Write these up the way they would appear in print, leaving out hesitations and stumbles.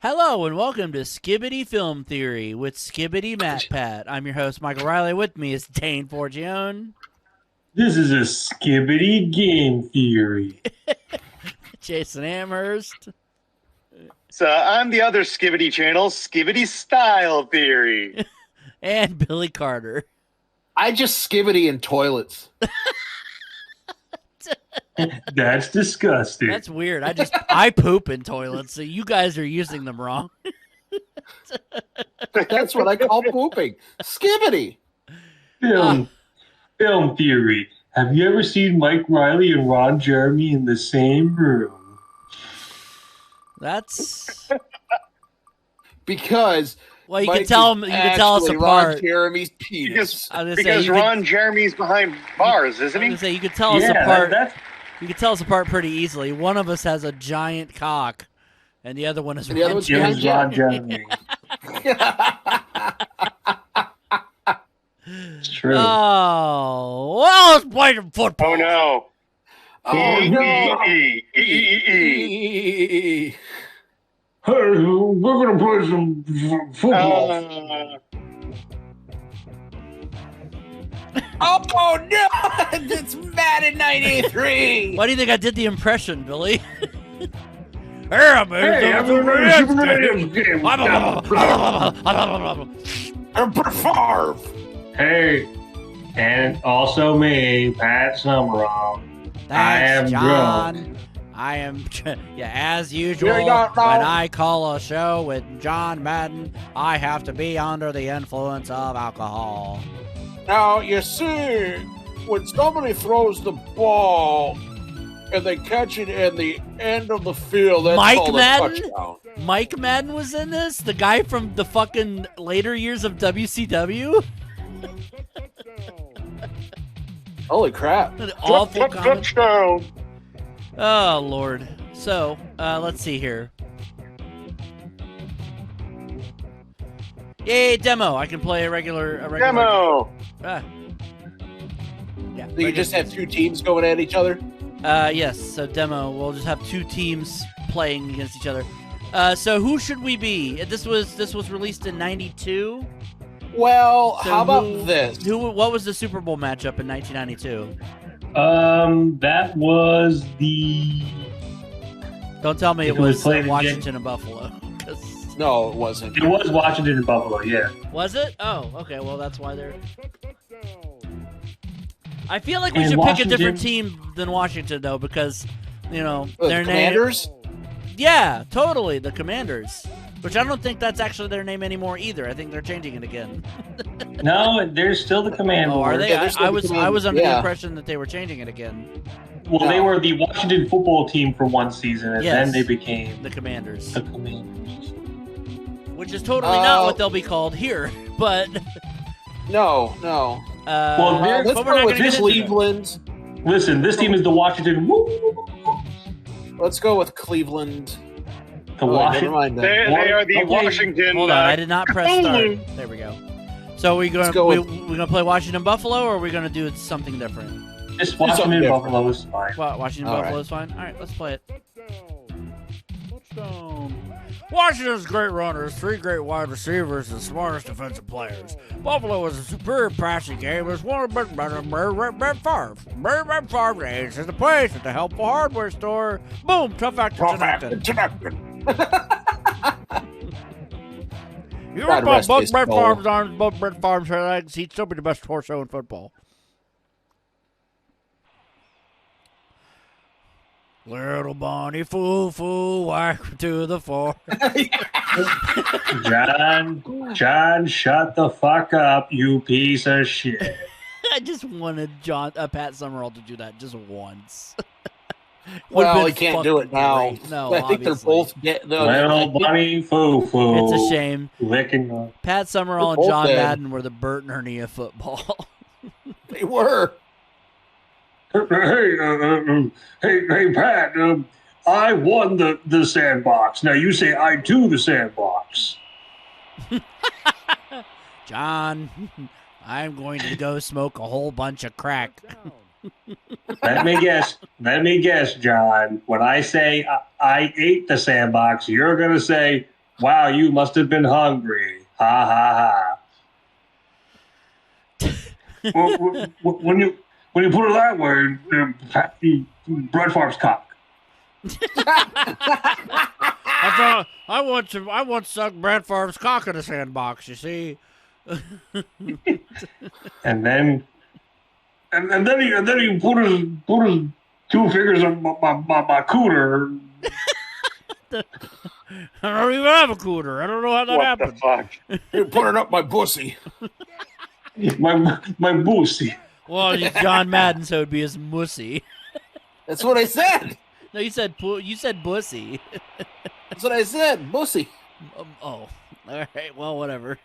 Hello and welcome to Skibbity Film Theory with Skibbity Matt Pat. I'm your host, Michael Riley. With me is Dane Forgione. This is a Skibbity Game Theory. Jason Amherst. So I'm the other Skibbity channel, Skibbity Style Theory. And Billy Carter. I just skibbity in toilets. That's disgusting. That's weird. I poop in toilets, so you guys are using them wrong. That's what I call pooping. Skibbity. Film Theory. Have you ever seen Mike Riley and Ron Jeremy in the same room? That's because well, you Mike can tell them. You can tell us actually apart. Ron Jeremy's penis. Because Ron Jeremy's behind bars, isn't he? You can tell us apart. You can tell us apart pretty easily. One of us has a giant cock, and the other one is the other one's Ron Jeremy. It's true. Oh, well, let's play some football. Oh no. Oh, no. Hey, we're gonna play some football. Oh no! It's Madden 93. Why do you think I did the impression, Billy? Hey, I'm Favre. Hey, and also me, Pat Summerall. I am John. drunk. I am, as usual, You're not when wrong. I call a show with John Madden, I have to be under the influence of alcohol. Now, you see, when somebody throws the ball and they catch it in the end of the field, that's Mike called Madden? a touchdown. Mike Madden was in this? The guy from the fucking later years of WCW? Holy crap. An awful comment. Touchdown. Oh, Lord. So, let's see here. Yay, demo. I can play a regular Demo. Yeah. So you just have two teams going at each other? Yes, so demo. We'll just have two teams playing against each other. So who should we be? This was released in 92. Well, So how about this? What was the Super Bowl matchup in 1992? That was the. Don't tell me it It was was played in Washington and Buffalo. 'Cause- No, it wasn't. It was Washington and Buffalo, yeah. Was it? Oh, okay. Well, that's why they're. I feel like we And should pick a Washington- different team than Washington, though, because their The name. Commanders? Yeah, totally, the Commanders. Which I don't think that's actually their name anymore either. I think they're changing it again. No, there's still the Commanders. Oh, are they? Yeah, they're still I the was Commanders, under the yeah. impression that they were changing it again. Well, they No. were the Washington football team for one season, and Yes. then they became The Commanders, the Commanders. which is totally not what they'll be called here. But No. Well, Let's but we're go not with gonna get into that. Cleveland. Listen, this team is the Washington. Let's go with Cleveland. The Never Washington. mind that. They are the Okay. Washington. Hold on, I did not press start. There we go. So we're Let's gonna go we with- gonna play Washington Buffalo, or are we gonna do something different? Just something Washington and different. Buffalo is fine. Washington All Buffalo is fine. All right, let's play it. Touchdown. Washington's great runners, three great wide receivers, and smartest defensive players. Buffalo is a superior passing game. It's one of the best Brett Favre. Brett Favre is the place at the helpful hardware store. Boom, tough actor connected. You God remember rest both his Brett soul. Favre's arms, both Brett Favre's legs, he'd still be the best torso in football. Little Bonnie foo, whack to the floor. John, shut the fuck up, you piece of shit. I just wanted Pat Summerall to do that just once. Well, Would've he been can't do it fucking now. great. No, I think they're obviously. both getting. Little bunny foo. It's a shame. Licking. Pat Summerall They're and both John dead. Madden were the Bert and Ernie of football. They were. Hey, Pat. I won the sandbox. Now you say I do the sandbox. John, I'm going to go smoke a whole bunch of crack. Let me guess, John. When I say I ate the sandbox, you're going to say Wow, you must have been hungry. Ha ha ha. When you put it that way, Brett Favre's cock. I once sucked Brett Favre's cock in a sandbox. You see. And then he put his 2 fingers on my cooter. I don't even have a cooter. I don't know how that happened. What the fuck? You put it up my pussy. my boosie. Well, he's John Madden, so it'd be his mussy. That's what I said. No, you said bussy. That's what I said. Pussy. Oh, all right. Well, whatever.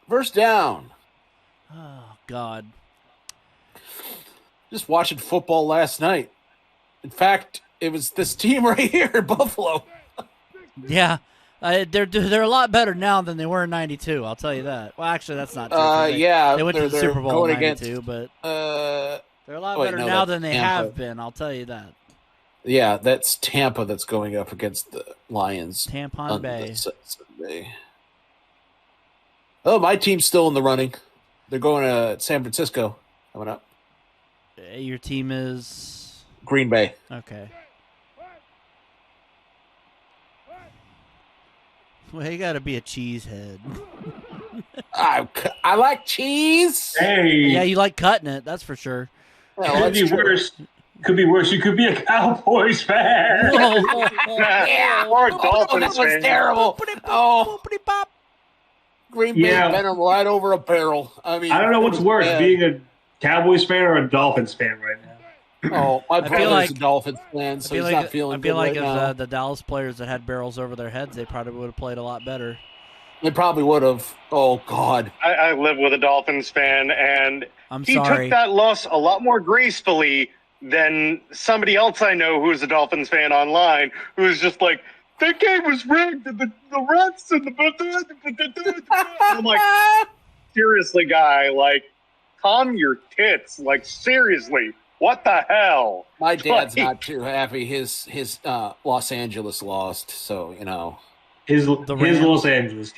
First down. Oh God. Just watching football last night. In fact, it was this team right here, Buffalo. Yeah. They're a lot better now than they were in '92. I'll tell you that. Well, actually, that's not true. Yeah, they went to the Super Bowl in '92, but they're a lot better now than they have been. I'll tell you that. Yeah, that's Tampa that's going up against the Lions. Tampon Bay. Sunday. Oh, my team's still in the running. They're going to San Francisco coming up. Your team is Green Bay. Okay. Well, you got to be a cheesehead. I like cheese. Hey. Yeah, you like cutting it. That's for sure. Well, Could be worse. Could be worse. You could be a Cowboys fan. Yeah, or a Dolphins that was fan. terrible. Oh, Green Bay bent him right over a barrel. I mean, I don't know what's worse, bad. being a Cowboys fan or a Dolphins fan right now. Oh, my feel brother's like- a Dolphins fan, so he's not feeling I feel good like right if now. the Dallas players that had barrels over their heads, they probably would have played a lot better. They probably would have. Oh, God. I live with a Dolphins fan, and I'm he sorry. took that loss a lot more gracefully than somebody else I know who's a Dolphins fan online, who's just like, that game was rigged, and the refs and the... I'm like, seriously, guy, like, calm your tits. Like, seriously, what the hell? My dad's Like- not too happy. His Los Angeles lost, so, you know. His Rams. Los Angeles.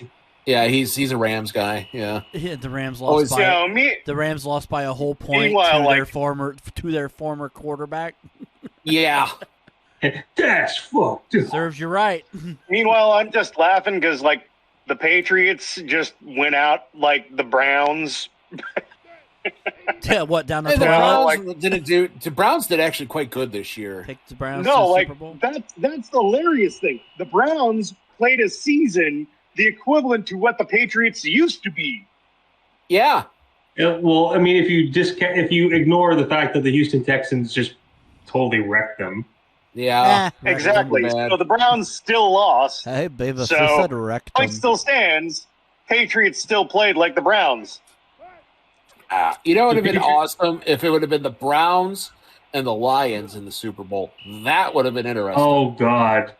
Yeah, he's a Rams guy, yeah. Yeah, the Rams Always- lost by So, me... the Rams lost by a whole point Meanwhile, to their former quarterback. Yeah. That's fucked up. Serves you right. Meanwhile, I'm just laughing because, like, the Patriots just went out like the Browns. Yeah, what down the And the toilet? Browns didn't do. The Browns did actually quite good this year. Picked the Browns No, to the like, Super Bowl. that's the hilarious thing. The Browns played a season the equivalent to what the Patriots used to be. Yeah. Yeah, well, I mean, if you ignore the fact that the Houston Texans just totally wrecked them. Yeah. Exactly. bad. So the Browns still lost. Hey, baby, So, said rectum. Point still stands. Patriots still played like the Browns. You know what would have been awesome if it would have been the Browns and the Lions in the Super Bowl. That would have been interesting. Oh God.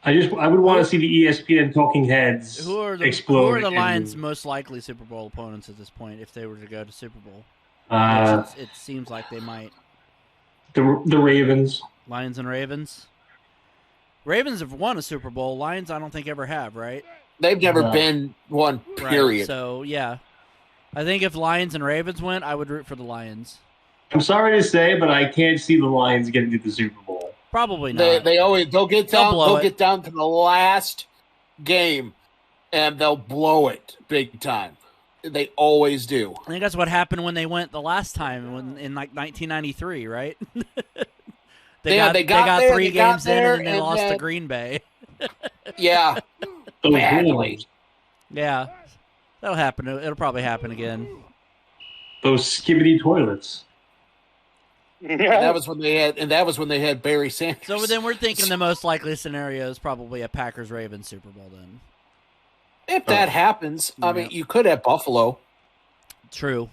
I would want to see the ESPN talking heads Who are explode. the Lions' most likely Super Bowl opponents at this point if they were to go to Super Bowl? It seems like they might. The Ravens. Lions and Ravens. Ravens have won a Super Bowl. Lions, I don't think ever have, right? They've never No. been one, period. Right. So yeah, I think if Lions and Ravens went, I would root for the Lions. I'm sorry to say, but I can't see the Lions getting to the Super Bowl. Probably not. They'll get down. blow They'll it. get down to the last game, and they'll blow it big time. They always do. I think that's what happened when they went the last time in like 1993, right? they got there, 3 they got games in there, and then and lost to then- Green Bay. Yeah, Those badly. Wolves. Yeah, that'll happen. It'll probably happen again. Those skibbity toilets. And that was when they had Barry Sanders. So then we're thinking the most likely scenario is probably a Packers-Ravens Super Bowl then. If that happens, I mean, you could have Buffalo. True.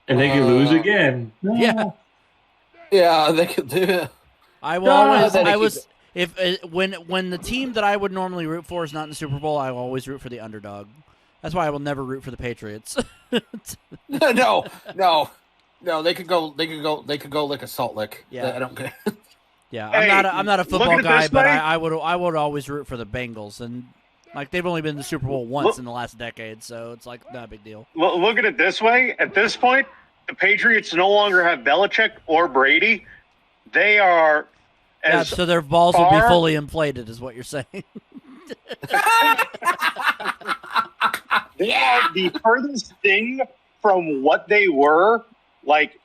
And they could lose again. Yeah. Yeah, they could do it. I will No, always. then I they was if when the team that I would normally root for is not in the Super Bowl, I will always root for the underdog. That's why I will never root for the Patriots. No. No, they could go lick a salt lick. Yeah. I don't care. Yeah, Hey, I'm not a look football at it guy, this but way. I would always root for the Bengals, and like they've only been in the Super Bowl once in the last decade, so it's like not a big deal. Look at it this way. At this point, the Patriots no longer have Belichick or Brady. They are Yeah, as so their balls will be far- fully inflated, is what you're saying. they are the furthest thing from what they were like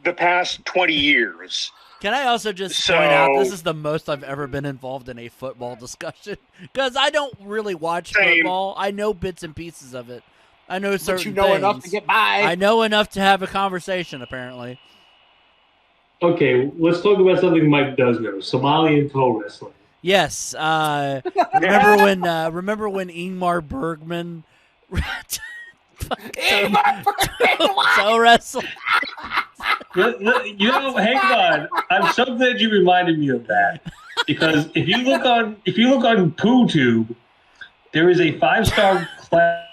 the past 20 years. Can I also just So- point out this is the most I've ever been involved in a football discussion because I don't really watch Same. football. I know bits and pieces of it. I know certain But you know enough to things. get by. I know enough to have a conversation. Apparently, Okay, let's talk about something Mike does know: Somalian toe wrestling. yes. Remember when Ingmar Bergman toe wrestle? You know, hang on. I'm so glad you reminded me of that because if you look on PooTube, there is a 5-star class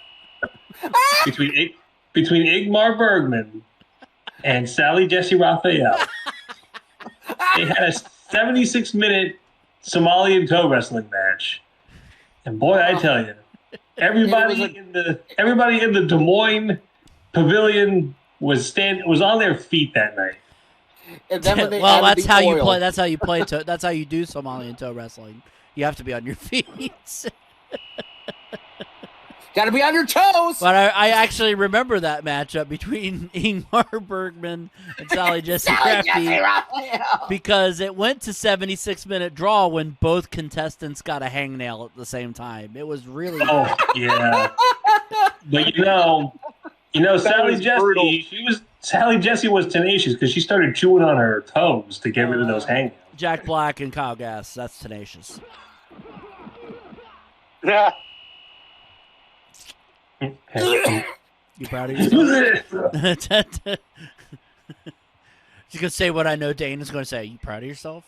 between Ingmar Bergman and Sally Jesse Raphael. They had a 76-minute Somalian toe wrestling match, and boy, I tell you, everybody in the Des Moines pavilion was on their feet that night. And then when they Well, added that's the how you oil- play. That's how you play. That's how you do Somalian toe wrestling. You have to be on your feet. Gotta be on your toes. But I actually remember that matchup between Ingmar Bergman and Sally Jesse Crafty because it went to 76-minute draw when both contestants got a hangnail at the same time. It was really Oh yeah, but Sally Jesse was tenacious because she started chewing on her toes to get rid of those hangnails. Jack Black and Kyle Gass. That's tenacious. Yeah. You proud of yourself? She's gonna say what I know Dane is gonna say. You proud of yourself?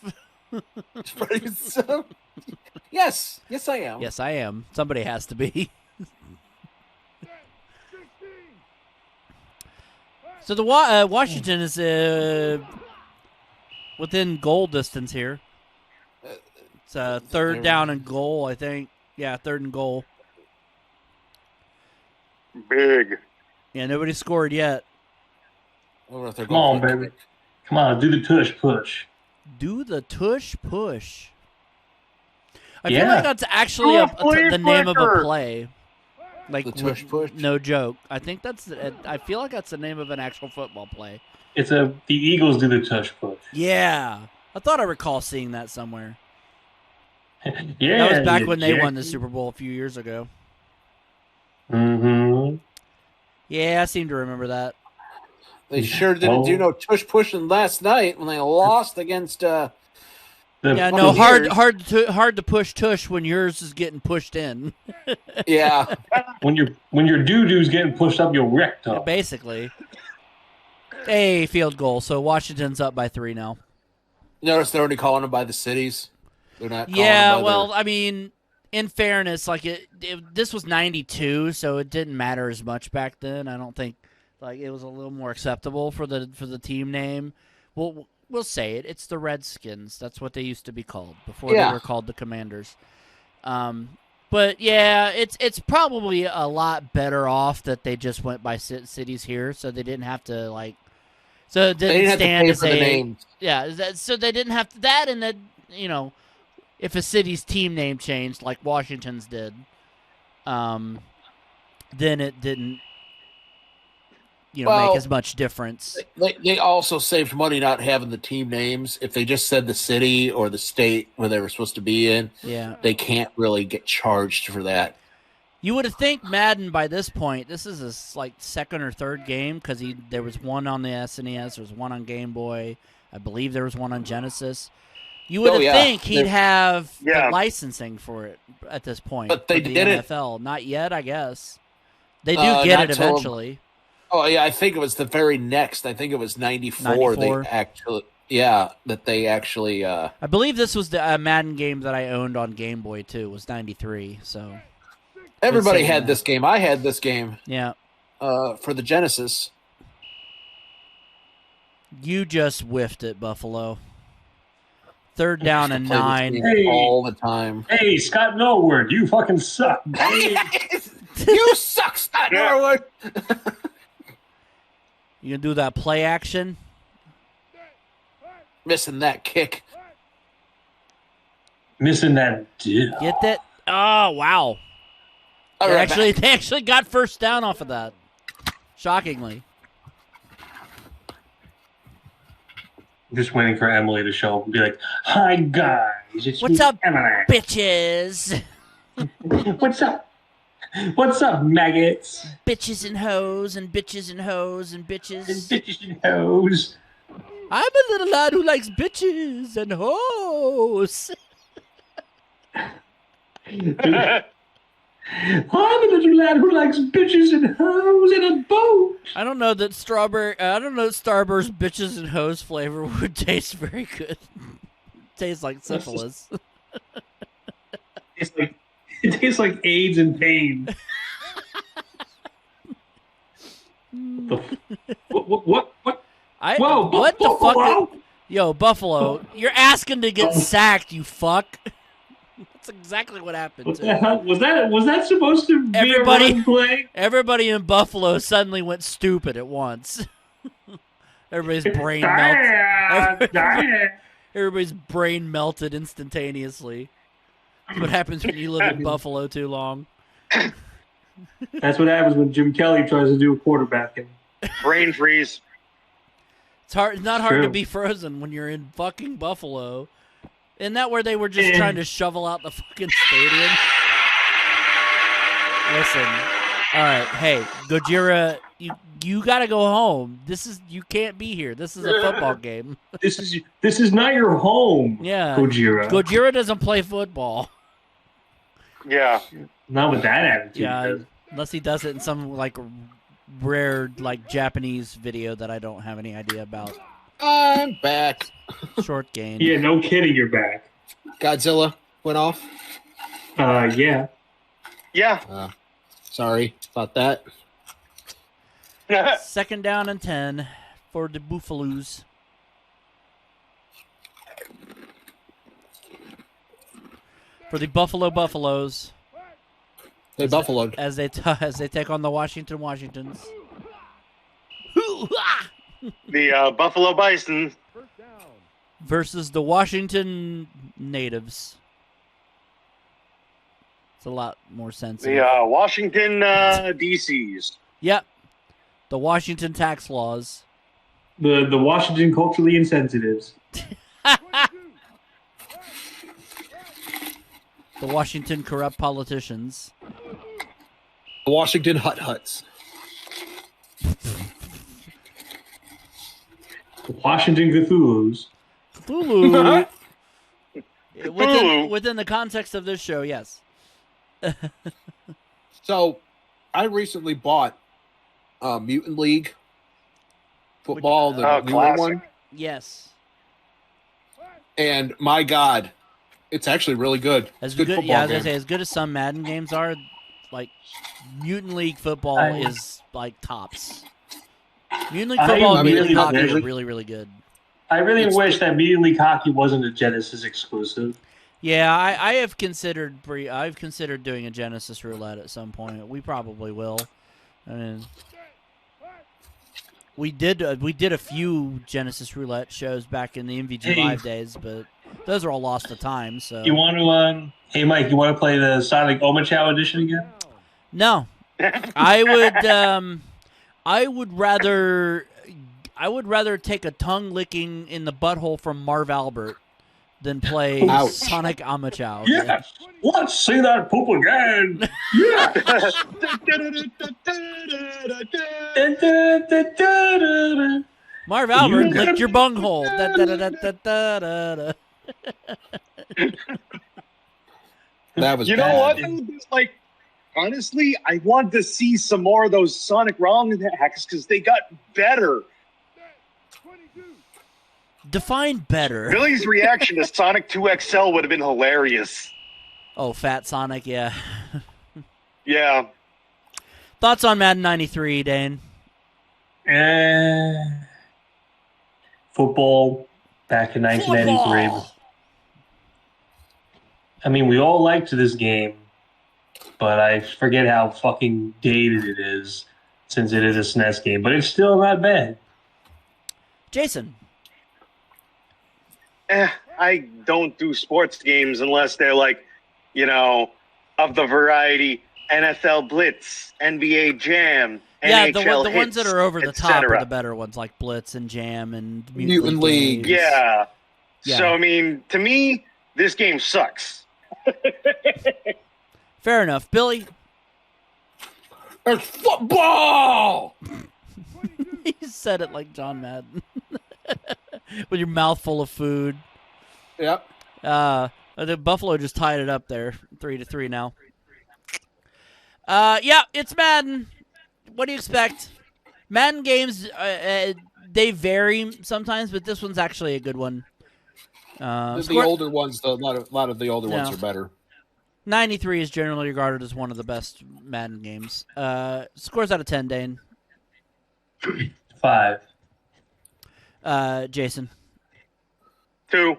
Yes, I am. Yes, I am. Somebody has to be. So the Washington is within goal distance here. It's third down and goal, I think. Yeah, third and goal. Big. Yeah, nobody scored yet. I wonder if they're Come on, going for baby. Come on, do the tush push. Do the tush push. I Yeah. feel like that's actually Do a flea the name of a flicker. play. Like The tush push? No joke. I think I feel like that's the name of an actual football play. The Eagles do the tush push. Yeah, I thought I recall seeing that somewhere. Yeah, That was back you when they won the jerky. Super Bowl a few years ago. Mm-hmm. Yeah, I seem to remember that. They sure didn't do no tush pushing last night when they lost against. Yeah, fucking no, years. hard to push tush when yours is getting pushed in. Yeah, When your doo-doo's getting pushed up your rectum. Basically. A field goal, so Washington's up by 3 now. notice they're only calling them by the cities. They're not. Calling Yeah, them by well, their- I mean, in fairness, like this was 92, so it didn't matter as much back then. I don't think like it was a little more acceptable for the team name. We'll say it. It's the Redskins. That's what they used to be called before they Yeah. were called the Commanders. But yeah, it's probably a lot better off that they just went by cities here, so they didn't have to like. So it they didn't didn't have to stand pay as for the a names. yeah. So they didn't have to, that, and that if a city's team name changed like Washington's did, then it didn't Well, make as much difference. They also saved money not having the team names. If they just said the city or the state where they were supposed to be in, Yeah. they can't really get charged for that. You would have think Madden by this point, this is his like second or third game because there was one on the SNES, there was one on Game Boy, I believe there was one on Genesis. You would think he'd have the licensing for it at this point. But they for the didn't. NFL. Not yet, I guess. They do Not get it till- eventually. Oh yeah, I think it was the very next. I think it was 94. 94. That they actually. I believe this was the Madden game that I owned on Game Boy too. Was 93. So Everybody Insane, had man. this game. I had this game yeah. for the Genesis. You just whiffed it, Buffalo. 3rd down and 9. Hey. All the time. Hey, Scott Norwood, you fucking suck. You suck, Scott Norwood. You gonna do that play action? Missing that kick. Missing that dip. Get that? Oh, wow. All They right, actually got 1st down off of that. Shockingly. Just waiting for Emily to show up and be like, "Hi guys, it's What's me, up, Emily. bitches? What's up? What's up, maggots? Bitches and hoes and bitches and hoes and bitches. And bitches and hoes." I'm a little lad who likes bitches and hoes. I'm a little lad who likes bitches and hoes in a boat. I don't know that Starburst bitches and hoes flavor would taste very good. Tastes like syphilis. It tastes like AIDS and pain. What? Whoa! What the Buffalo? fuck? Yo, Buffalo, you're asking to get sacked, you fuck. That's exactly what happened. What the hell was that? Was that supposed to be a run play? Everybody in Buffalo suddenly went stupid at once. Everybody's brain melted. Everybody's brain melted instantaneously. That's what happens when you live in Buffalo too long. That's what happens when Jim Kelly tries to do a quarterbacking. Brain freeze. It's not hard to True. be frozen when you're in fucking Buffalo. Isn't that where they were just trying to shovel out the fucking stadium? Listen, all right, hey, Gojira, you gotta go home. You can't be here. This is a football game. This is not your home. Yeah, Gojira. Gojira doesn't play football. Yeah. Not with that attitude. Yeah, unless he does it in some like rare like Japanese video that I don't have any idea about. I'm back. Short game. Yeah, no kidding, you're back. Godzilla went off. Yeah. Yeah. Sorry about that. 2nd down and 10 for the Buffaloes. For the Buffaloes. They buffaloed. As they take on the Washingtons. The Buffalo Bison. Versus the Washington natives. It's a lot more sensitive. The Washington DCs. Yep. The Washington tax laws. The Washington culturally insensitives. The Washington corrupt politicians. The Washington Huts. The Washington Cthulhu's. Cthulhu. Within the context of this show, yes. So, I recently bought Mutant League football, the newer classic. one, Yes. and my God, it's actually really good. As It's a good good, football yeah, I was gonna game. say, as good as some Madden games are, like Mutant League football is like tops. Mutant League football and Mutant League hockey are really, really good. I really wish that Mutant League Hockey wasn't a Genesis exclusive. Yeah, I have considered doing a Genesis roulette at some point. We probably will. I mean, we did a few Genesis roulette shows back in the MVG Live days, but those are all lost to time. So You want to? Hey, Mike, you want to play the Sonic Omachow edition again? no, I would rather take a tongue licking in the butthole from Marv Albert than play Ouch. Sonic Amachow. Yes. Let's see that poop again. Yes. Marv Albert You- licked your bunghole. Da, da, da, da, da, da, da, da. That was You know bad. what? It's like, honestly, I want to see some more of those Sonic ROM hacks because they got better. Define better. Billy's reaction to Sonic 2 XL would have been hilarious. Oh, Fat Sonic, yeah. Yeah. Thoughts on Madden 93, Dane? football back in 1993. Football! I mean, we all liked this game, but I forget how fucking dated it is since it is a SNES game. But it's still not bad. Jason. I don't do sports games unless they're like, of the variety NFL Blitz, NBA Jam, Yeah, NHL the ones that Hits, are over the top etc. are the better ones, like Blitz and Jam and Mutant League. games. Yeah. Yeah. So, I mean, to me, this game sucks. Fair enough. Billy? It's football! He said it like John Madden. With your mouth full of food. Yep. The Buffalo just tied it up there, 3-3 now. Yeah, it's Madden. What do you expect? Madden games, they vary sometimes, but this one's actually a good one. The older ones, a lot of the older ones are better. 93 is generally regarded as one of the best Madden games. Scores out of 10, Dane. 5. Jason. 2.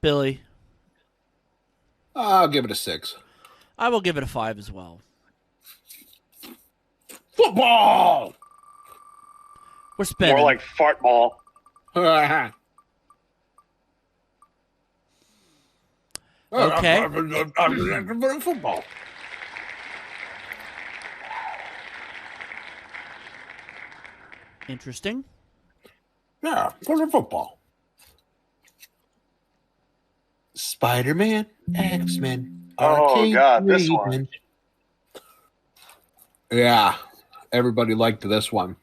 Billy. I'll give it a 6. I will give it a 5 as well. Football! We're spinning. More like fart ball. Okay. Football. Interesting. Yeah, for football. Spider-Man, X-Men. Oh, God, this one. Yeah, everybody liked this one.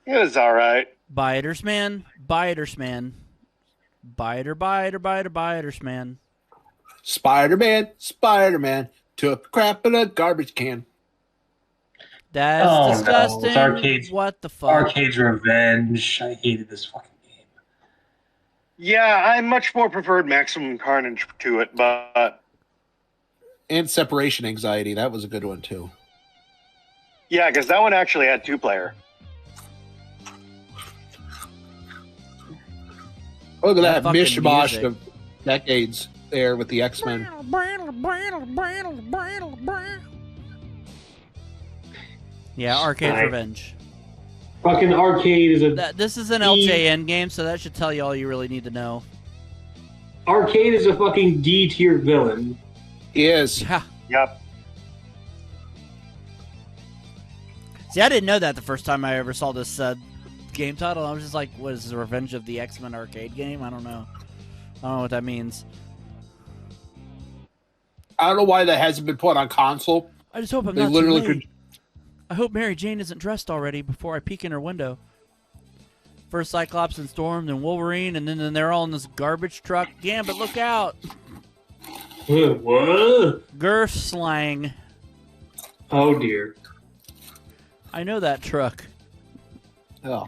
It was all right. Biters man. Biters man. Biter, biters man. Spider-Man took a crap in a garbage can. That's disgusting. No. It's Arcade's, what the fuck? Arcade's Revenge. I hated this fucking game. Yeah, I much more preferred Maximum Carnage to it, but... And Separation Anxiety. That was a good one, too. Yeah, because that one actually had 2-player. Look at that fucking mishmash music. of decades there with the X-Men. Yeah, Arcade's Right. Revenge. Fucking Arcade is This is an LJN game, so that should tell you all you really need to know. Arcade is a fucking D-tier villain. He is. Yeah. Yep. See, I didn't know that the first time I ever saw this game title. I was just like, what is this, Revenge of the X-Men arcade game? I don't know. I don't know what that means. I don't know why that hasn't been put on console. I just hope I'm They not literally too late. could. I hope Mary Jane isn't dressed already before I peek in her window. First Cyclops and Storm, then Wolverine, and then they're all in this garbage truck. Gambit, look out! What? Girth slang. Oh, dear. I know that truck. Oh,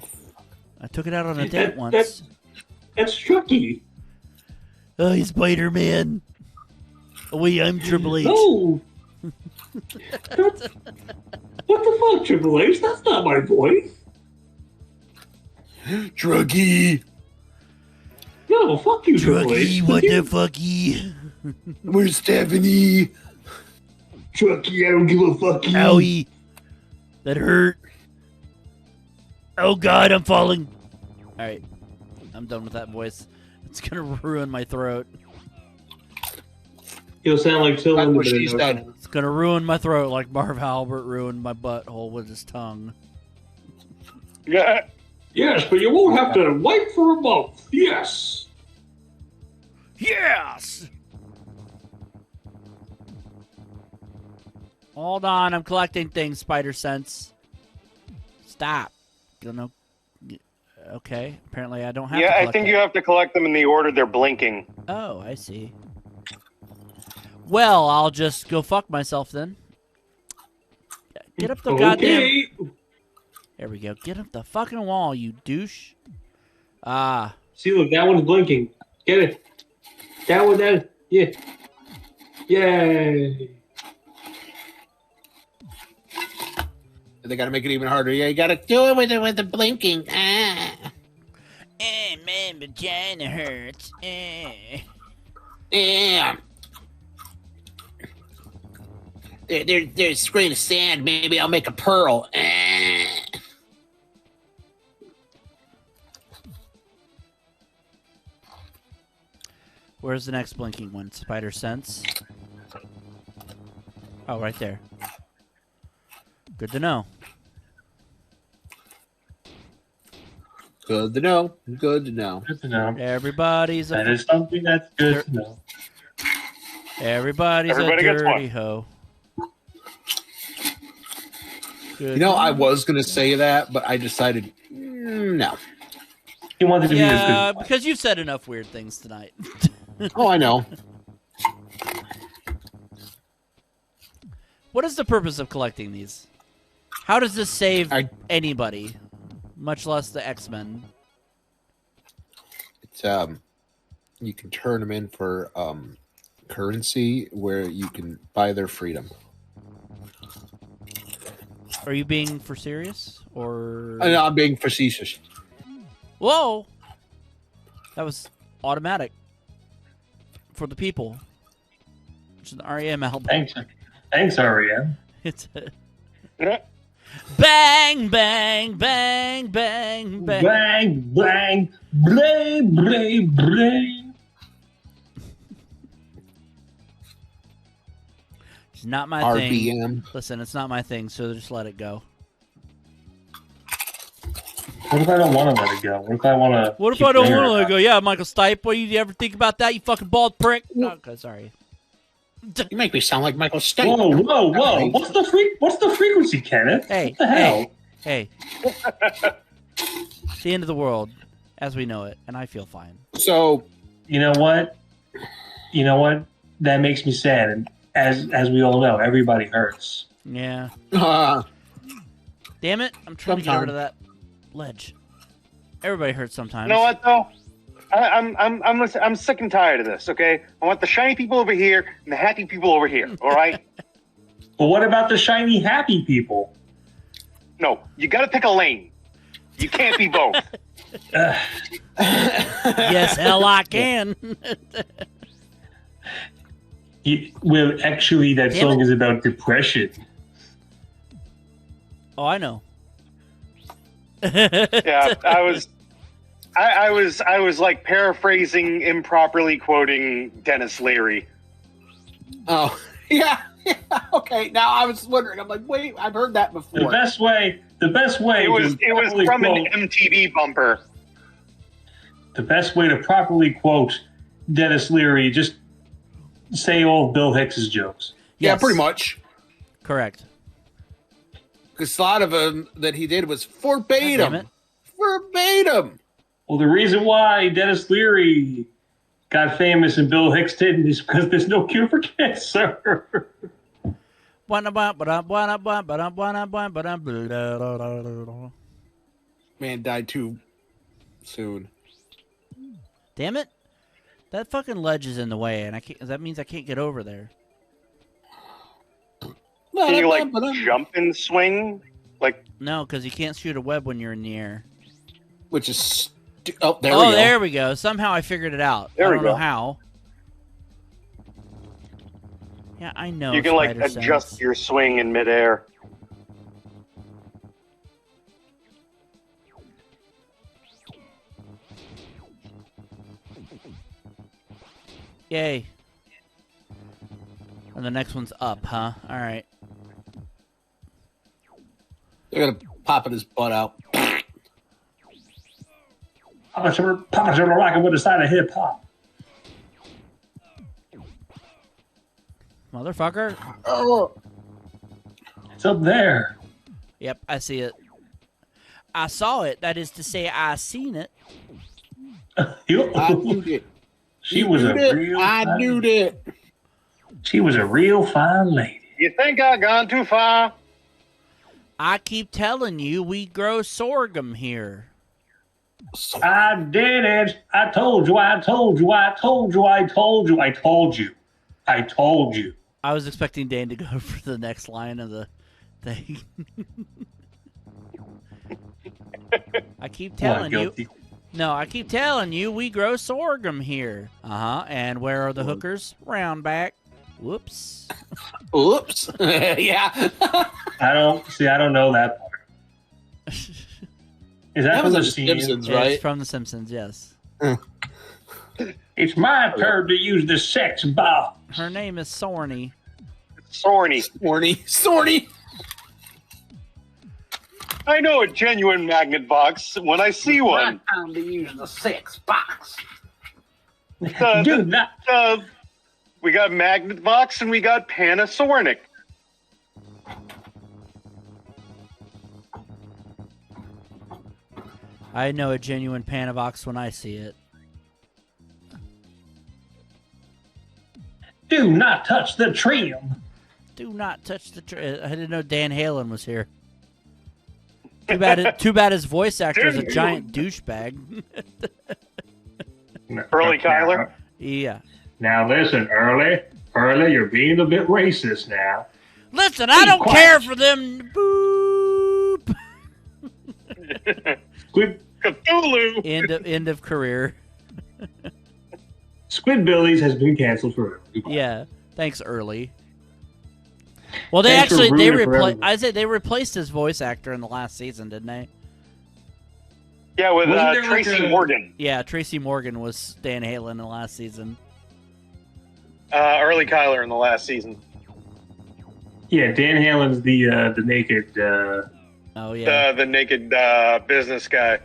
I took it out on a date That- once. That's Chucky. Oh, he's Spider-Man. Oh, wait, I'm Triple H. No. What the fuck, Triple H? That's not my voice. Druggy. No, fuck you, Triple Trucky, H. what the fucky? Where's Stephanie? Chucky, I don't give a fuck. Owie. That hurt. Oh, God, I'm falling. All right. I'm done with that voice. It's going to ruin my throat. You'll sound like Till That's in the what she's video. done. It's going to ruin my throat like Marv Albert ruined my butthole with his tongue. Yeah. Yes, but you won't have to wipe for a month. Yes. Yes! Hold on, I'm collecting things, Spider Sense. Stop. Okay, apparently I don't have to Yeah, I collect think them. you have to collect them in the order they're blinking. Oh, I see. Well, I'll just go fuck myself then. Get up the goddamn... Okay. There we go. Get up the fucking wall, you douche. Ah. See, look, that one's blinking. Get it. That one, yeah. Yay. They got to make it even harder. Yeah, you got to do it with the blinking. Ah. Man, vagina hurts. Yeah. There's a grain of sand. Maybe I'll make a pearl. Where's the next blinking one? Spider Sense? Oh, right there. Good to know. Good to know. Good to know. Good to know. Everybody's That is something that's good to know. Everybody gets a dirty one. hoe. Good You know, to I was going to say that, but I decided no. He wanted to be as Yeah, good. because you've said enough weird things tonight. Oh, I know. What is the purpose of collecting these? How does this save anybody, much less the X-Men? It's you can turn them in for currency where you can buy their freedom. Are you being for serious or? I know, I'm being facetious. Whoa! That was automatic for the people. Which is an REM album. Thanks, REM. It's a bang, bang, bang, bang, bang. Bang, bang, blang, blang, blang. It's not my thing. RBM. Listen, it's not my thing, so just let it go. What if I don't want to let it go? What if I want to? What if I don't want to let it go? Yeah, Michael Stipe. What, you ever think about that, you fucking bald prick? Oh, okay, sorry. You make me sound like Michael Stipe. Whoa! What's the frequency, Kenneth? Hey, what the hell? hey. It's the end of the world, as we know it, and I feel fine. So, You know what? That makes me sad. And as we all know, everybody hurts. Yeah. Damn it! I'm trying to get rid of that ledge. Everybody hurts sometimes. You know what though? I'm sick and tired of this. Okay, I want the shiny people over here and the happy people over here. All right? But what about the shiny, happy people? No, you got to pick a lane. You can't be both. Yes, hell, I can. Well, actually, that Damn song it. is about depression. Oh, I know. Yeah, I was like paraphrasing, improperly quoting Dennis Leary. oh, yeah. Okay, now I was wondering. I'm like, wait, I've heard that before. The best way. It was properly from an quote- MTV bumper. The best way to properly quote Dennis Leary, just say all Bill Hicks's jokes. Yeah, Yes. pretty much. Correct. Because a lot of them that he did was God damn verbatim. it. Verbatim. Well, the reason why Dennis Leary got famous and Bill Hicks didn't is because there's no cure for cancer. Man died too soon. Damn it! That fucking ledge is in the way, and I can't. That means I can't get over there. Can you like jump and swing? Like No, because you can't shoot a web when you're in the air. Which is... Oh, there Oh, we go. there we go. Somehow I figured it out. There I we don't know go. how. Yeah, I know. you can like Spider adjust Sense. your swing in midair. Yay. And the next one's up, huh? All right. They're going to pop his butt out. Papa Sugar rocking with the side of hip hop. Motherfucker. Oh. It's up there. Yep, I see it. I saw it. That is to say, I seen it. I knew it. She was a real. I fine- knew it. She was a real fine lady. You think I've gone too far? I keep telling you, we grow sorghum here. I did it. I told you. I told you. I told you. I told you. I told you. I told you. I was expecting Dane to go for the next line of the thing. I keep telling you. Guilty. No, I keep telling you, we grow sorghum here. And where are the hookers? Round back. Whoops. Oops. Yeah. I don't know that part. Is that from the scene? Simpsons, right? It's from The Simpsons, yes. It's my turn to use the sex bomb. Her name is Sorny. Sorny. Sorny. I know a genuine magnet box when I see one. Time to use the sex box. Do not. We got magnet box and we got Panasonic. I know a genuine Panavox when I see it. Do not touch the trim. Do not touch the I didn't know Dan Halen was here. Too bad his voice actor is a giant douchebag. Early Kyler? Yeah. Now listen, Early, you're being a bit racist now. Listen, I don't care for them. Boop. Cthulhu. End of career. Squidbillies has been canceled forever. Yeah. Thanks, Early. Well, they Thanks for actually ruining they replaced his voice actor in the last season, didn't they? Yeah, with Wasn't there Tracy like a- Morgan. Yeah, Tracy Morgan was Dan Halen in the last season. Early Kyler in the last season. Yeah, Dan Halen's the naked. Oh yeah. The naked business guy.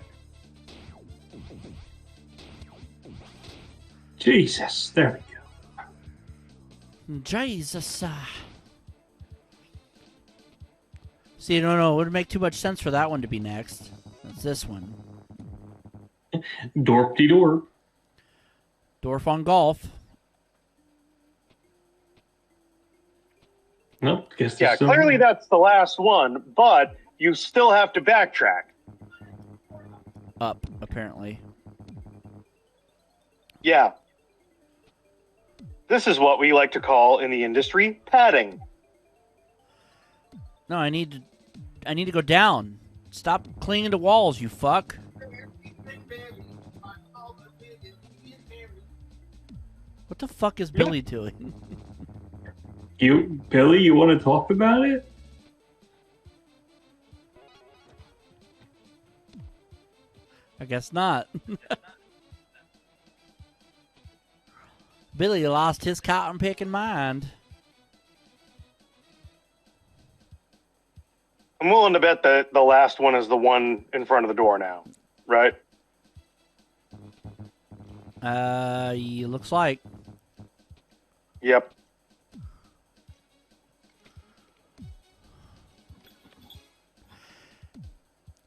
Jesus, there we go. Jesus. See, no, it wouldn't make too much sense for that one to be next. It's this one. Dorp-de-dorp. Dorf on golf. Nope. Guess Yeah, there's some- clearly that's the last one, but you still have to backtrack. Up, apparently. Yeah. This is what we like to call in the industry padding. No, I need to go down. Stop clinging to walls, you fuck. What the fuck is Billy doing? Billy, you want to talk about it? I guess not. Billy lost his cotton picking mind. I'm willing to bet that the last one is the one in front of the door now, right? Looks like. Yep.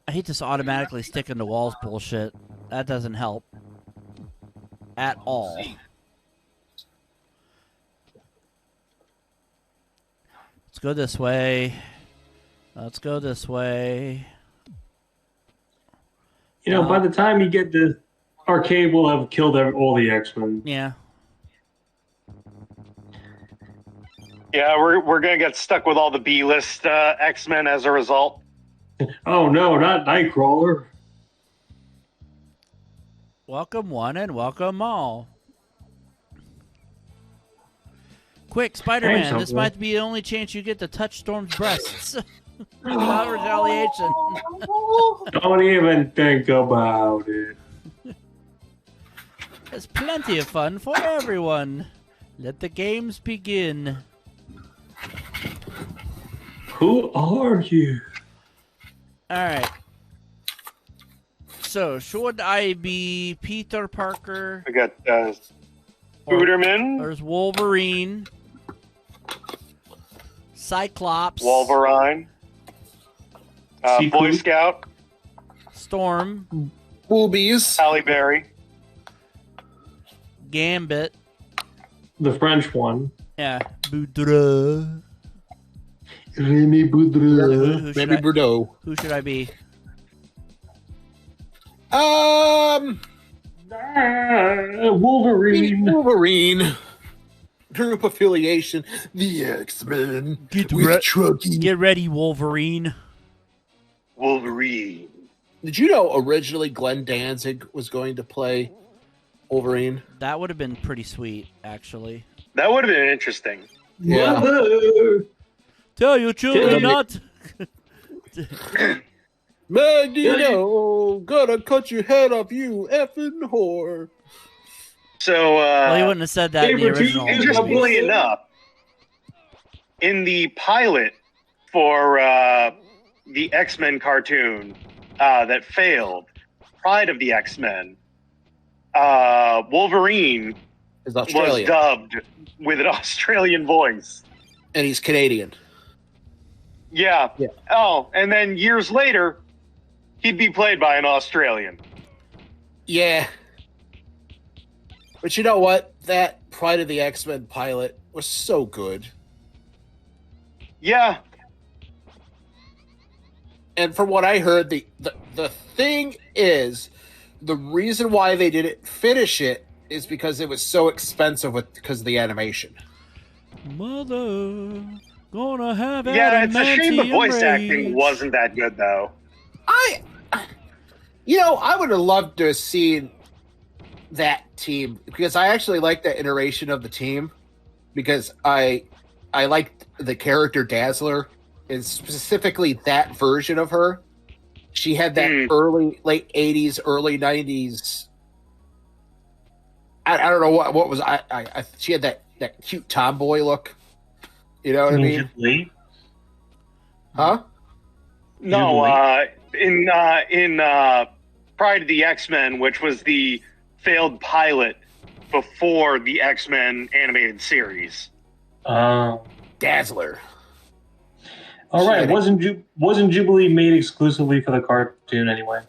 I hate this automatically sticking to walls bullshit. That doesn't help. At all. Let's go this way. Let's go this way. You know, by the time you get to arcade, we'll have killed all the X-Men. Yeah. Yeah, we're gonna get stuck with all the B-list X-Men as a result. Oh no, not Nightcrawler. Welcome one and welcome all. Quick, Spider-Man, Thanks, this Uncle. might be the only chance you get to touch Storm's breasts. Without retaliation. Don't even think about it. There's plenty of fun for everyone. Let the games begin. Who are you? Alright. So, should I be Peter Parker? We got Spooderman, There's Wolverine. Cyclops. Wolverine, Boy Sequel. Scout, Storm. Boobies. Halle Berry. Gambit. The French one. Yeah. Boudreaux. Remy Boudreaux. Who should Maybe I- Bordeaux. Who should I be? Wolverine. Wolverine. Group affiliation. The X-Men. Get with re- Chucky. Get ready, Wolverine. Wolverine. Did you know originally Glenn Danzig was going to play Wolverine? That would have been pretty sweet, actually. That would have been interesting. Yeah. Mother! Tell your children not. Magneto, gonna cut your head off, you effing whore. So, Well, he wouldn't have said that in the Saber tooth original. is interestingly movies. enough, in the pilot for the X-Men cartoon that failed, Pride of the X-Men, Wolverine Is was Australian. dubbed with an Australian voice. And he's Canadian. Yeah. Yeah. Oh, and then years later, he'd be played by an Australian. Yeah. But you know what? That Pride of the X-Men pilot was so good. Yeah. And from what I heard, the thing is, the reason why they didn't finish it is because it was so expensive because of the animation. Mother, gonna have Yeah, it's a shame the adamantium voice rage. acting wasn't that good, though. I would have loved to have seen that team because I actually like that iteration of the team because I liked the character Dazzler and specifically that version of her. She had that late 80s, early 90s. I don't know what was she had that cute tomboy look. You know what I mean? Jubilee. Huh? No, in Pride of the X-Men, which was the failed pilot before the X-Men animated series. Dazzler. All right. Wasn't Jubilee made exclusively for the cartoon anyway?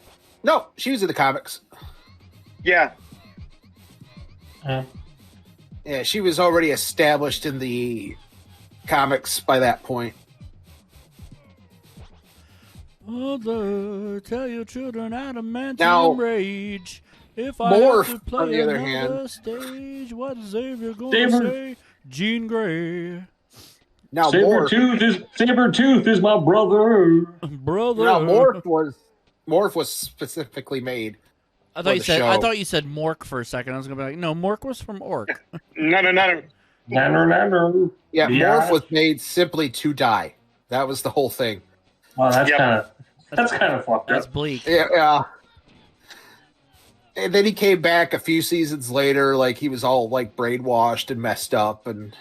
No, she was in the comics. Yeah. Yeah, she was already established in the comics by that point. Mother, tell your children adamantium Now, rage. If I Morph, have to play on the other another hand- stage, what is Xavier gonna Xavier- say? Jean Grey, Now, Morph Sabretooth is my brother. brother. Now, Morph was specifically made. I for thought you the said show. I thought you said Mork for a second. I was gonna be like, no, Mork was from Orc. No. No. Yeah, Yeah. Morph was made simply to die. That was the whole thing. Wow, that's Yep. kind of fucked That's up. bleak. Yeah. And then he came back a few seasons later, like he was all like brainwashed and messed up, and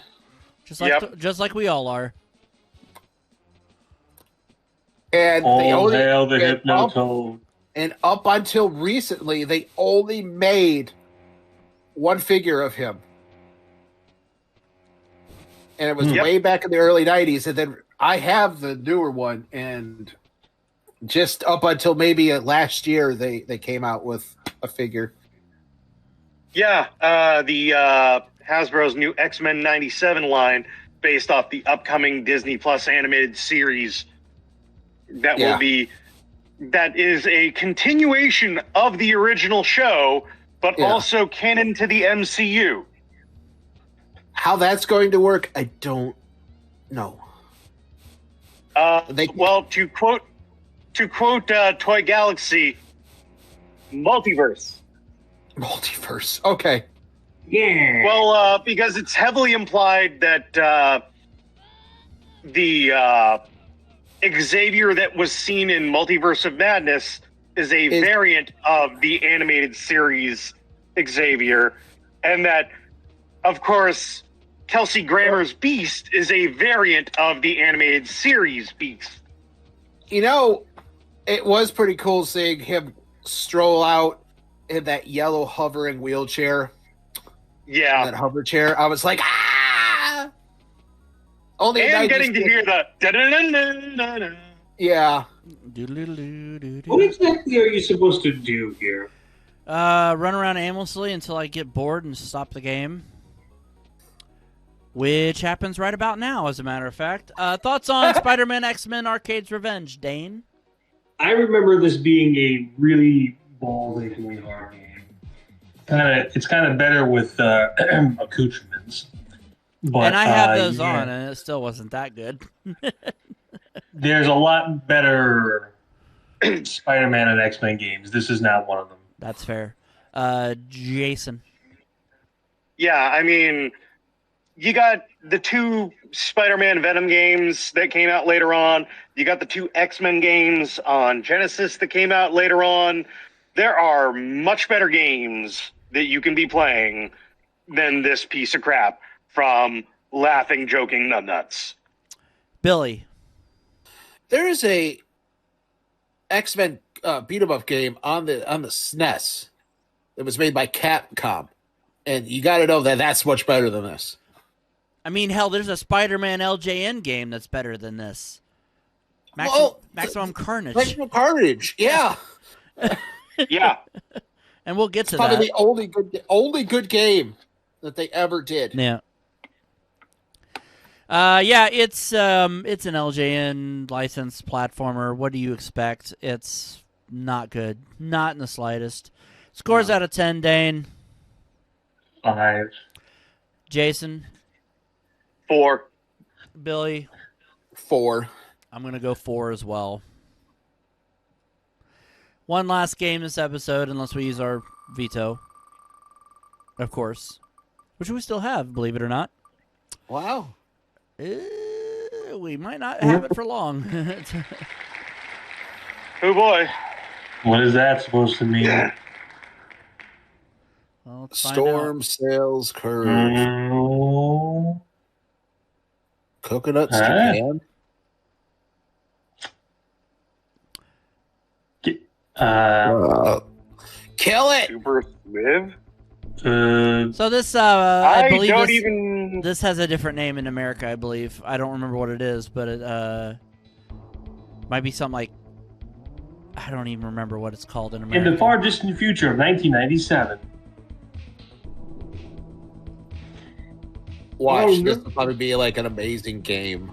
Just like we all are. they Oh, only hail the and Hypnotoad. up until recently, they only made one figure of him. And it was Yep. way back in the early 90s. And then I have the newer one. And just up until maybe last year, they came out with a figure. Yeah, the Hasbro's new X-Men 97 line, based off the upcoming Disney Plus animated series, that is a continuation of the original show, but also canon to the MCU. How that's going to work, I don't know. Well, to quote Toy Galaxy, multiverse. Multiverse. Okay. Yeah. Well, because it's heavily implied that the Xavier that was seen in Multiverse of Madness is a variant of the animated series Xavier, and that, of course, Kelsey Grammer's Beast is a variant of the animated series Beast. You know, it was pretty cool seeing him stroll out in that yellow hovering wheelchair. Yeah. That hover chair. I was like, ah! Only a And 90s getting to kid- hear the da-da-da-da-da-da. Yeah. What exactly are you supposed to do here? Run around aimlessly until I get bored and stop the game. Which happens right about now, as a matter of fact. Thoughts on Spider-Man X-Men Arcade's Revenge, Dane? I remember this being a really ball-achingly hard game. It's kind of better with accoutrements. But, And I have those on, and it still wasn't that good. There's a lot better Spider-Man and X-Men games. This is not one of them. That's fair. Jason. Yeah, I mean, you got the 2 Spider-Man Venom games that came out later on. You got the 2 X-Men games on Genesis that came out later on. There are much better games that you can be playing than this piece of crap from Laughing, Joking Numbnuts. Billy. There is a X-Men beat 'em up game on the SNES. It was made by Capcom, and you got to know that that's much better than this. I mean, hell, there's a Spider-Man LJN game that's better than this. Maximum Carnage. Maximum Carnage, yeah. Yeah. And we'll get to Probably that. the only good game that they ever did. Yeah. Yeah, it's an LJN licensed platformer. What do you expect? It's not good. Not in the slightest. Scores out of 10, Dane. 5. Jason. 4. Billy. 4. I'm going to go 4 as well. One last game this episode, unless we use our veto. Of course. Which we still have, believe it or not. Wow. We might not have it for long. Oh boy. What is that supposed to mean? Yeah. Well, let's find Storm out. Sales Curve. Oh. Coconuts, Huh? Japan. Kill it. Super Swiv? So this, I believe don't this, even. this has a different name in America, I believe. I don't remember what it is, but it might be something like, I don't even remember what it's called in America. In the far distant future of 1997. Watch, Oh, this no. will probably be like an amazing game.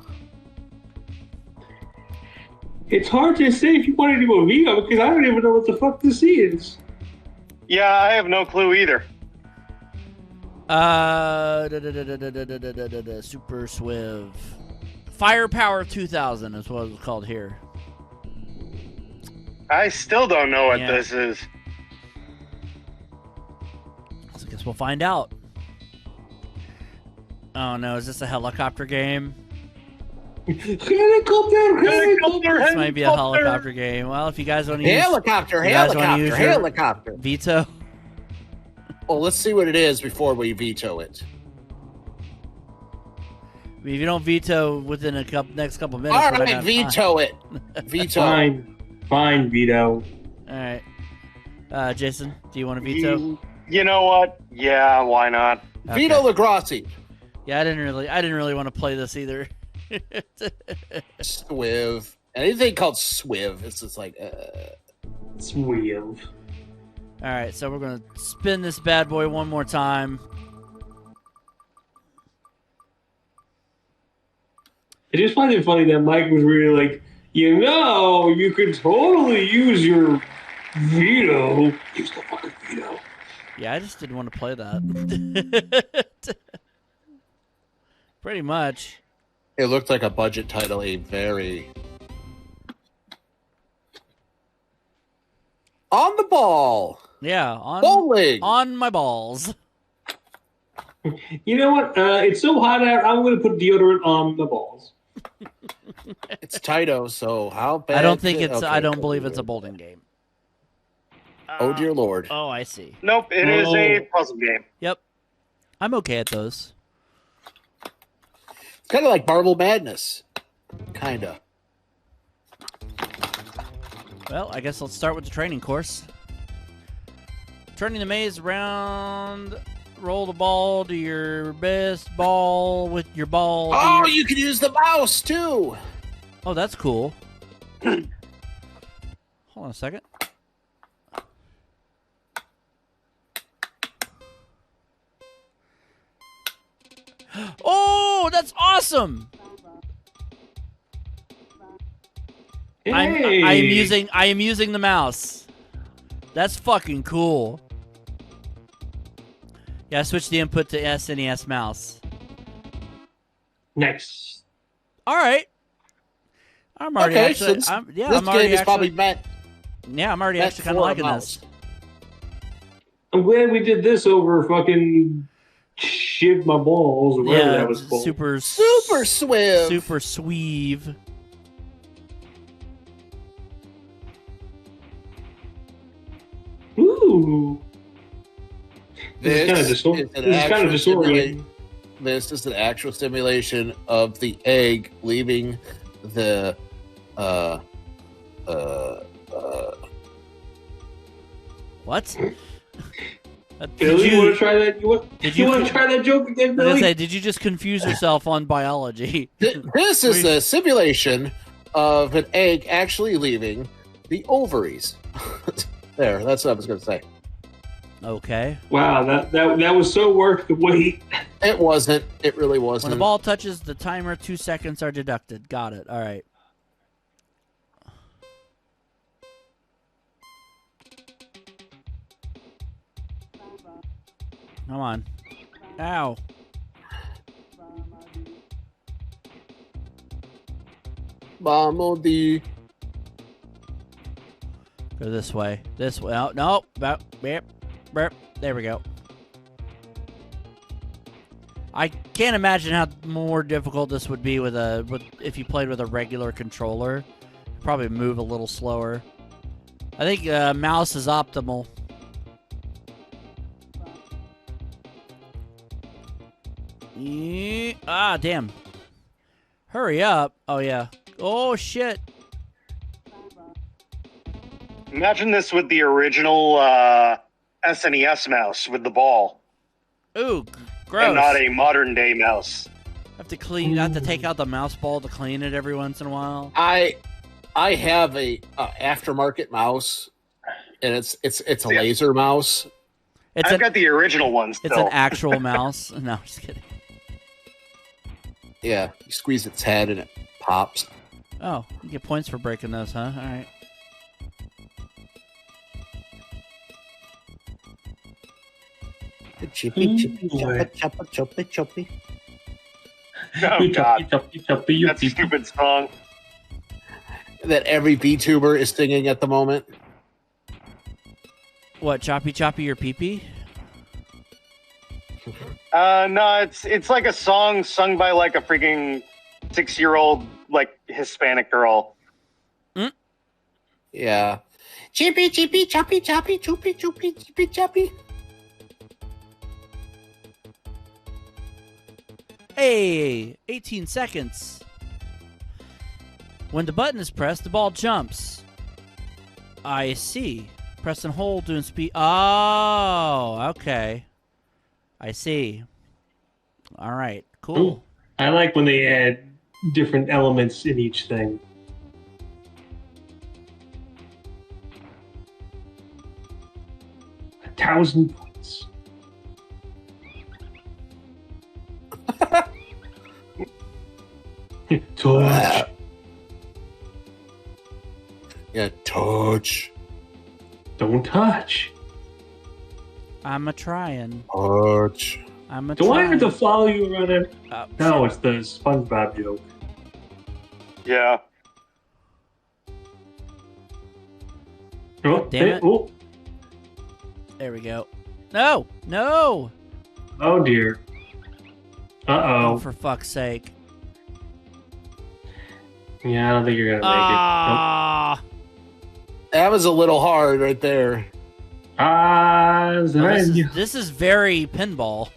It's hard to say if you want to do a video because I don't even know what the fuck this is. Yeah, I have no clue either. Super Swiv. Firepower 2000 is what it's called here. I still don't know what Yeah. this is. So I guess we'll find out. Oh no, is this a helicopter game? Helicopter! This might be a helicopter game. Well, if you guys want to use Helicopter, you guys wanna use your- helicopter. veto, Well, let's see what it is before we veto it. I mean, if you don't veto within a next couple minutes, All we're gonna right, have veto it. Veto. Fine, Vito. time. All right, Jason, do you want to veto? You know what? Yeah, why not? Okay. Vito Lagrassi. Yeah, I didn't really want to play this either. Swiv. Anything called Swiv, it's just like, It's weird. All right, so we're gonna spin this bad boy one more time. I just find it funny that Mike was really like, you could totally use your veto. Use the fucking veto. Yeah, I just didn't want to play that. Pretty much. it looked like a budget title, a very... On the ball. Yeah, on Bowling. on my balls. You know what? It's so hot out, I'm going to put deodorant on the balls. It's Taito, so how bad? I don't think it's. okay, I don't cool. believe it's a bowling game. Oh dear lord! Oh, I see. Nope, it is a puzzle game. Yep, I'm okay at those. It's kind of like Marble Madness, kinda. Well, I guess let's start with the training course. Turning the maze around. Roll the ball to your best ball with your ball. Oh, you can use the mouse too. Oh, that's cool. Hold on a second. Oh, that's awesome! Hey. I am using the mouse. That's fucking cool. Yeah, I switched the input to SNES mouse. Nice. All right. I'm already Okay, actually. so I'm this already game is actually, probably meant Yeah, I'm already actually kind of liking this. I'm glad we did this over fucking shiv my balls or whatever that was called. Super Swiv. Super Sweeve. Ooh. This This is kind of disorienting. This is an actual simulation of the egg leaving the What? Billy, you want to try that? You want to try that joke again, I was Billy? gonna say, did you just confuse yourself on biology? This is a simulation of an egg actually leaving the ovaries. There, that's what I was going to say. Okay. Wow, that was so worth the wait. It wasn't. It really When wasn't. the ball touches the timer, 2 seconds are deducted. Got it. All right. Come on. Ow. Bomody. Go this way. This way. Oh, no. Burp. There we go. I can't imagine how more difficult this would be with if you played with a regular controller. Probably move a little slower. I think mouse is optimal. Ah, damn. Hurry up. Oh, yeah. Oh, shit. Imagine this with the original SNES mouse with the ball, Ooh, gross. and not a modern day mouse. Have to take out the mouse ball to clean it every once in a while. I have a aftermarket mouse, and it's a laser mouse. I've got the original one still. It's an actual mouse. No, I'm just kidding. Yeah, you squeeze its head and it pops. Oh, you get points for breaking those, huh? All right. Chippy, chippy, choppa, choppy, choppy. Oh God, That's that's a stupid song. That every VTuber is singing at the moment. What, choppy your pee-pee? No, it's like a song sung by like a freaking 6-year-old like Hispanic girl. Yeah. Chippy, chippy, choppy, choppy, choopy, choopy, chippy, choppy. Hey, 18 seconds. When the button is pressed, the ball jumps. I see. Press and hold doing speed. Oh, okay. I see. All right, cool. Ooh, I like when they add different elements in each thing. $1,000 points. Touch. Yeah, touch. Don't touch. I'm a-trying. Touch. I'm a Do I have to follow you around it? Oh, No, it's the SpongeBob joke. Yeah. Oh, Damn it. Oh, there we go. No! No! oh dear. Oh, Uh-oh. for fuck's sake. Yeah, I don't think you're going to make Ah! That was a little hard right there. it. Nope. This is very pinball.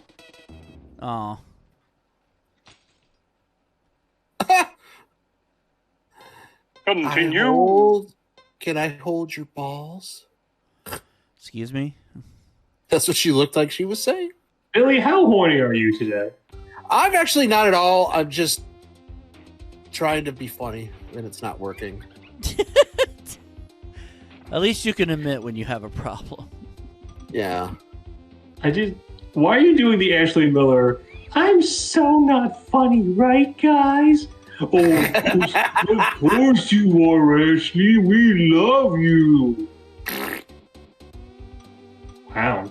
Oh. Continue. Can I hold your balls? Excuse me? That's what she looked like she was saying. Billy, how horny are you today? I'm actually not at all. I'm just trying to be funny, and it's not working. At least you can admit when you have a problem. Yeah. Why are you doing the Ashley Miller? I'm so not funny, right, guys? Oh, of course you are, Ashley. We love you. Wow.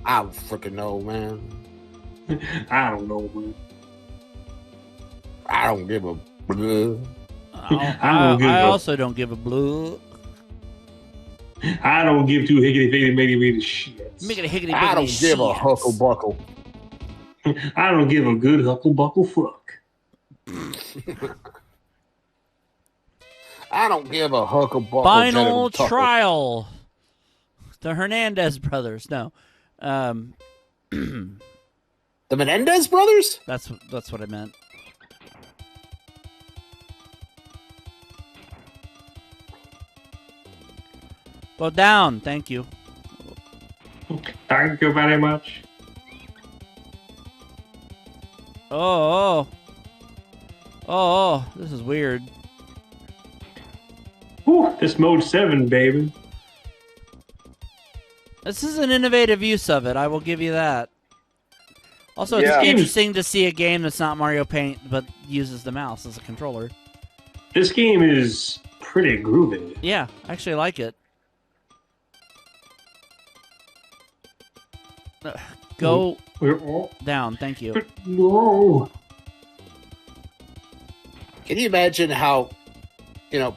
I don't freaking know, man. I don't know, man. I don't give a. I don't give I a- also don't give a blue. I don't give two higgity figgity matey shits. Miggity higgity I don't biggity give a shits. huckle buckle. I don't give a good huckle buckle fuck. I don't give a huckle buckle. Final genital tuckle. trial. The Hernandez brothers. No. The Menendez brothers? That's what I meant. Go down. Thank you. Thank you very much. Oh. This is weird. Whew, this mode 7, baby. This is an innovative use of it. I will give you that. Also, it's Yeah. interesting to see a game that's not Mario Paint but uses the mouse as a controller. This game is pretty groovy. Yeah, I actually like it. Go We're all... down. Thank you. No. Can you imagine how,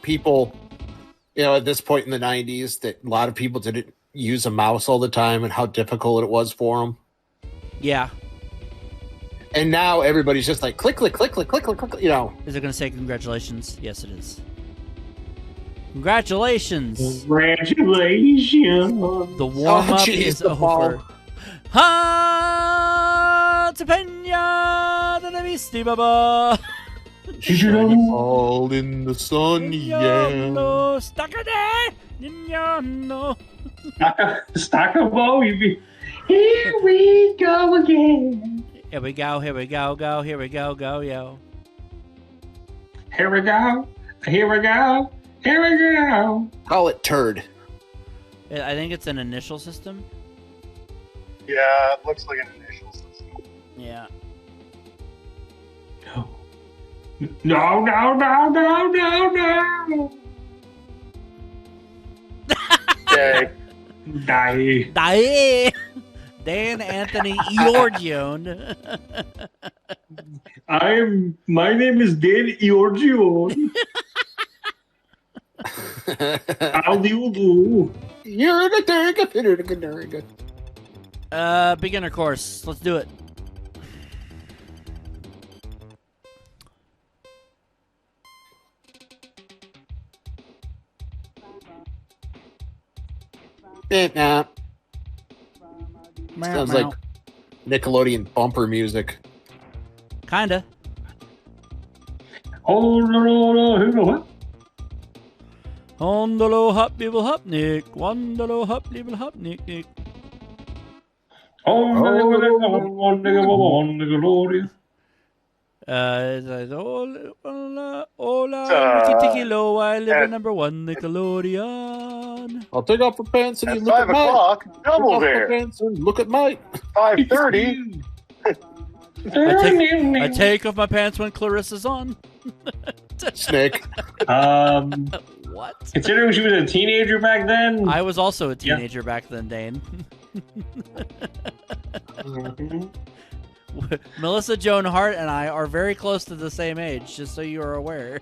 people, at this point in the 90s, that a lot of people didn't use a mouse all the time and how difficult it was for them? Yeah. And now everybody's just like, click, click, click, click, click, click, click, Is it going to say congratulations? Yes, it is. Congratulations. Congratulations. The warm-up jeez, is the over. ball. Ha! Peña de la Vista, Baba. All in the sun, yeah. Niño, Stacade! Niño. Stackable, you be. Here we go again. Here we go, here we go, go, here we go, go, yo. Here we go. Here we go. Here we go. Call it turd. I think it's an initial system. Yeah, it looks like an initial system. Yeah. No. Okay. Die. Die! Dan Anthony Forgione. My name is Dane Forgione. How do you do? You're a good. Beginner course. Let's do it. Nah. Sounds like Nickelodeon bumper music. Kinda. Oh, Ondolo hop level hop nick. Wondolo hop level hop nick nick. It's like, hola, Tiki-Lo, I live at- in number 1 Nickelodeon. I'll take off my pants and At you look 5 at mine. o'clock, Take double off my there. pants and look at mine. 5:30. I take off my pants when Clarissa's on. Snake. What? Considering she was a teenager back then. I was also a teenager back then, Dane. Melissa Joan Hart and I are very close to the same age, just so you are aware.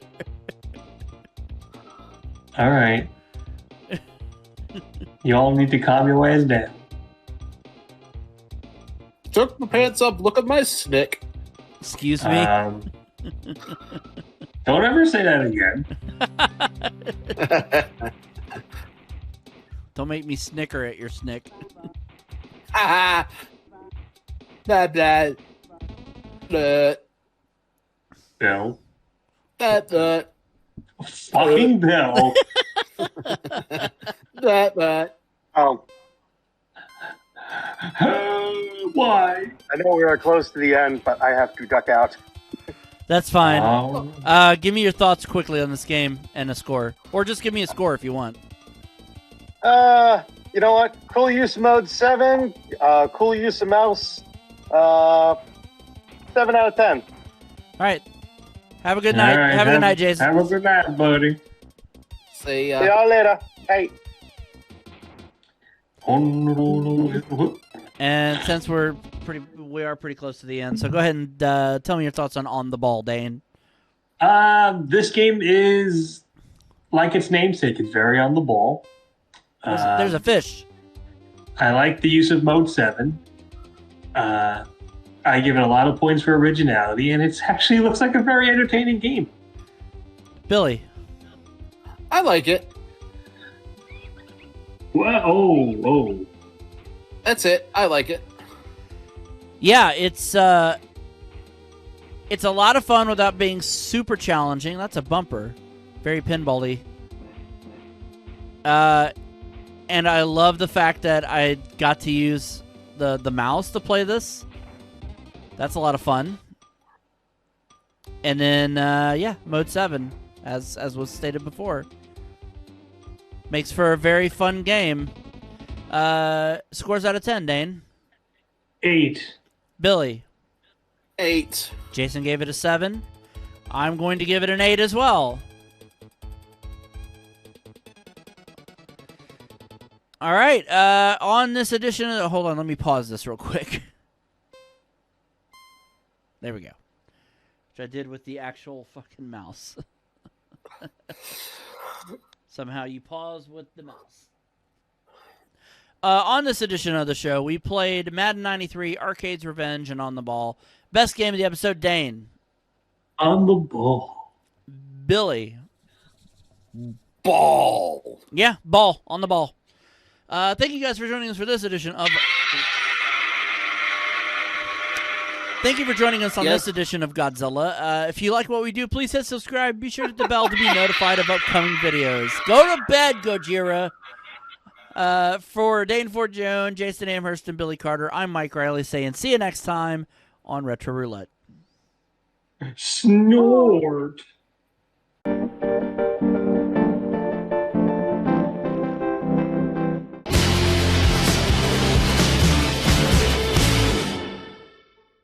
All right. You all need to calm your ways down. Took my pants up, look at my snick. Excuse me? Don't ever say that again. Don't make me snicker at your snick. Ha blah, blah. Blah, Bill. blah, blah, Fucking Bill. blah, blah. Oh, Why? I know we are close to the end, but I have to duck out. That's fine. Oh. Give me your thoughts quickly on this game and a score. Or just give me a score if you want. You know what? Cool use of mode 7. Cool use of mouse. 7 out of 10. All right. Have a good night. All right, have a good night, Jason. Have a good night, buddy. Say, See y'all later. Hey. And since we are pretty close to the end, so go ahead and tell me your thoughts on the ball, Dane. This game is like its namesake. It's very on the ball. There's a fish. I like the use of Mode 7. I give it a lot of points for originality, and it actually looks like a very entertaining game. Billy. I like it. Well, oh. That's it. I like it. Yeah, it's a lot of fun without being super challenging. That's a bumper. Very pinball-y. And I love the fact that I got to use the mouse to play this. That's a lot of fun. And then, Mode 7, as was stated before. Makes for a very fun game. Scores out of 10, Dane. 8. Billy. 8. Jason gave it a 7. I'm going to give it an 8 as well. All right. On this edition of... Hold on. Let me pause this real quick. There we go. Which I did with the actual fucking mouse. Somehow you pause with the mouse. On this edition of the show, we played Madden 93, Arcade's Revenge, and On the Ball. Best game of the episode, Dane. On the ball. Billy. Ball. Yeah, ball. On the ball. Thank you guys for joining us for this edition of... Thank you for joining us on this edition of Godzilla. If you like what we do, please hit subscribe. Be sure to hit the bell to be notified of upcoming videos. Go to bed, Gojira. For Dane Forgione, Jason Amherst, and Billy Carter, I'm Mike Riley saying see you next time on Retro Roulette. Snort.